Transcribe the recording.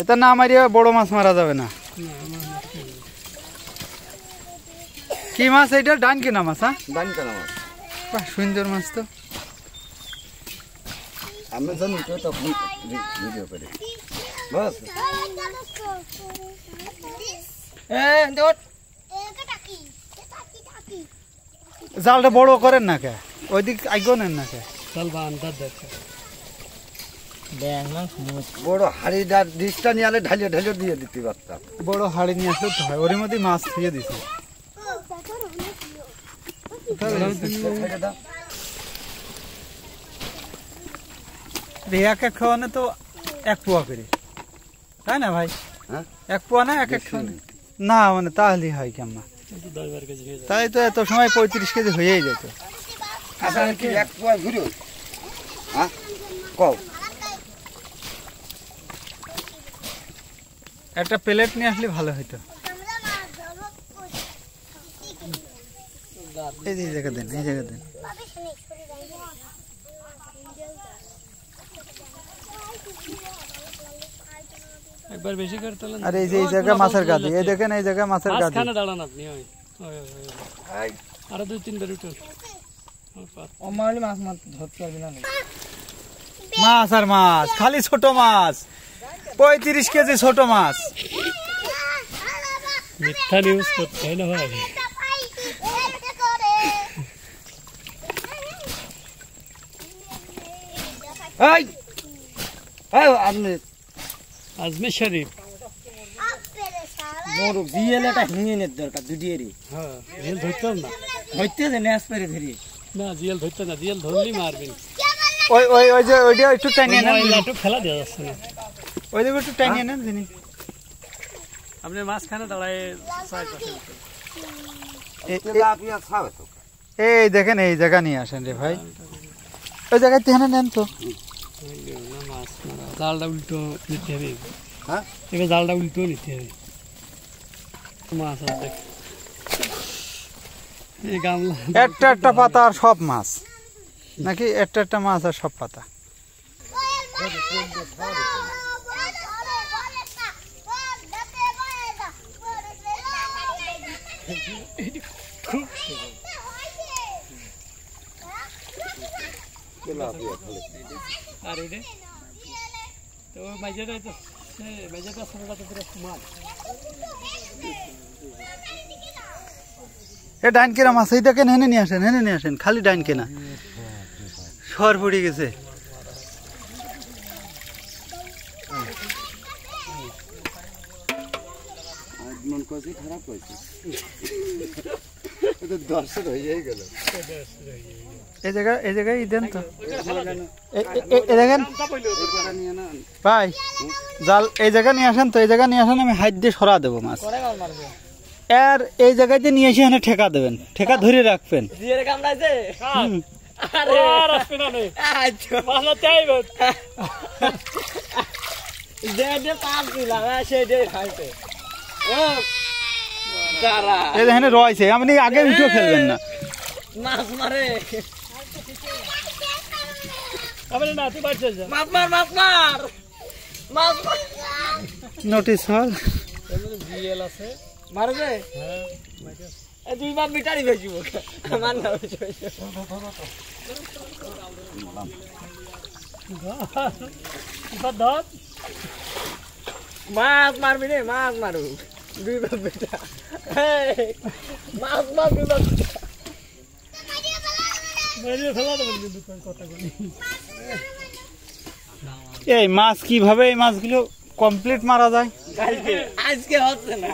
এটা না মারিয়ে বড় মাছ মারা যাবে না। কি মাছ এটা? ডান কেনা মাছ? হ্যাঁ, ডান কেনা মাছ। বাহ, সুন্দর মাছ তো। আমরা জানি তো তখন ভিডিও করে বাস। জালটা বড় করেন না কে? ওইদিক আইগো নেন না কে? বড় হাড়িটার ডিশটা নিয়ে আলে ঢালিয়ে ঢালিয়ে দিয়ে দিতে পারতাম। বড় হাড়ি নিয়ে আসলে তো হয়, ওর মধ্যে মাছ ছুঁয়ে দিছে। এক এক খাওয়ানে তো 1 পোয়া করে, তাই না ভাই? হ্যাঁ, 1 পোয়া না, এক এক খাওয়ানে না, মানে তাহলে হয় কেমন? তাই তো এত সময় 35 কেজি হয়েই যেত। আচ্ছা কি 1 পোয়া ঘুরে? হ্যাঁ কও। একটা প্লেট নিয়ে আসলে ভালো হইতো। এই জায়গা দেন, এই জায়গা দেন। একবার বেশি করে তোলেন। আরে এই যে এই জায়গা মাছের গাদি, এই দেখেন এই জায়গা মাছের গাদি। মাঝখানে দাঁড়ান আপনি। ওই আরো 2-3 বার উঠুন। অমালি মাছ মাছ ধরতে পারবি না। মাছ আর মাছ, খালি ছোট মাছ, 35 কেজি ছোট মাছ। মিথ্যা নিউজ করতে হয় না ভাই। এই এই আজমের শরীফ বড় বিয়েল একটা হিঙেনের দরকার দুডিয়েরই। হ্যাঁ, জিয়াল ধরতাম না। হইতে যে নেস পেরে ধরি না, জিয়াল ধরতে না, জিয়াল ধরলেই মারবেন। ওই ওই ওই যে ওইটা একটু টানিয়ে নেন, লাটু ফেলা দেওয়া যাচ্ছে না। ওই দিকে একটু টানিয়ে নেন জিনিস। আপনি মাঝখানে দাঁড়ায় তেলাপিয়া ছাড়ে তো। এই দেখেন এই জায়গা নিয়ে আসেন রে ভাই, ওই জায়গায় তেহানে নেন তো। মাছ মারা জালটা উল্টো নিতে হবে। হ্যাঁ, এবার জালটা উল্টো নিতে হবে। মাছ আছে এই গামলা, একটা একটা পাতা আর সব মাছ নাকি? একটা একটা মাছ আর সব পাতা। আর ওইটা তো মাঝেটা তো মাঝেটা ছোটটা তো পুরো মাছ। এ ডাইন কেনা মাছ, এই দেখেন, হেনে নিয়ে আসেন, হেনে নিয়ে আসেন, খালি ডাইন কেনা সর পড়ে গেছে। মন কইছি খারাপ কইছি। এটা দর্শক হয়ে গেল। এই জায়গায় দেন তো। এই দেখেন ভাই, জাল এই জায়গা নিয়ে আসেন তো, এই জায়গা নিয়ে আসেন, আমি হাত দিয়ে সরা দেবো মাছ। আর এই জায়গাতে নিয়ে এসে এখানে ঠেকা দেবেন, ঠেকা ধরে রাখবেন। এখানে রয়েছে, আপনি আগে উঠে ফেলবেন না। মাছ মারে না, তুই বাড়ি চল যা। মাছ মার মাছ মার মাছ মার। নোটিস হল জিএল আছে মারবে। হ্যাঁ, এই দুই বাপ মিটারি ভেজিব মান না ধর মাছ মারবি রে, মাছ মারু দুই বাপ বেটা। মাছ মার দুই বাপ বেটা। মেরিয়ে ফেলা দেবেন কিন্তু কথা বলি। এই মাছ কিভাবে এই মাছগুলো কমপ্লিট মারা যায়? আজকে হচ্ছে না।